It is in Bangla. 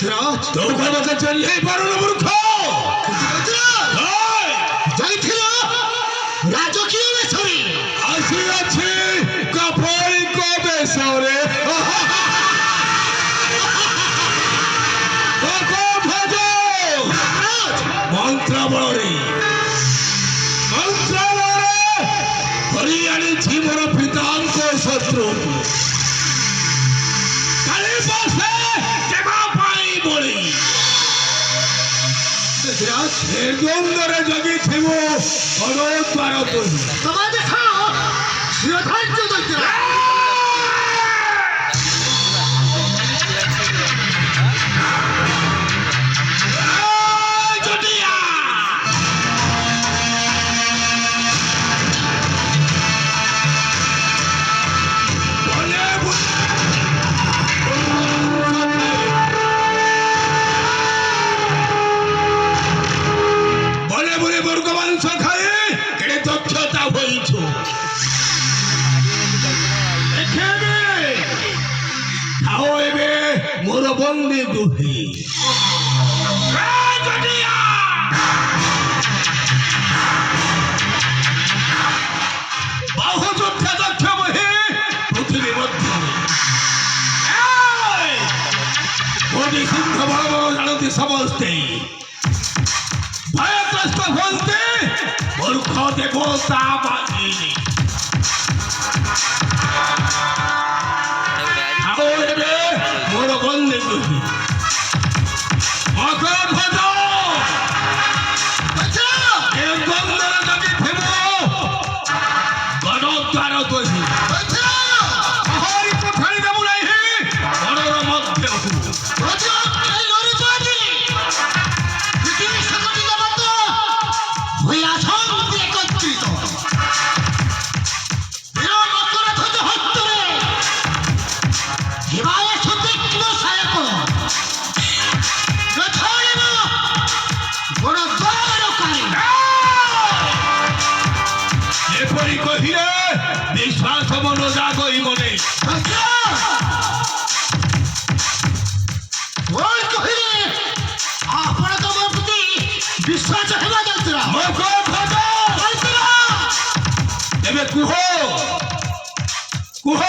তোমাকে চলিয়ে পারো না মূর্খ। যাইছিল রাজকীয় বেশরে আসিয়াছি কাপড়িক বেশরে। মন্ত্রাবলী ধরি আনিছি মোর পিতাঙ্ক শত্রু কালী বসে দেবা পাই বলি দ্বন্দ্বরে জগিছিব অনদ্বার বলি। তোমার দেখা শিরধার্য দৈত্য মোর বন্দী গুহি বাহু যুদ্ধে দক্ষ বহি পৃথিবী মধ্যে মোদী সিদ্ধ বড় বড় জানতি সমস্তে ভয়গ্রস্ত বলতে মূর্খ দেবতা বাগিনী মোর বন্দী গুহি বিশ্বাস মন জাগই মনে আপনার তোমার প্রতি বিশ্বাস হেবা যাচ্ছে এবে কুহ কুহ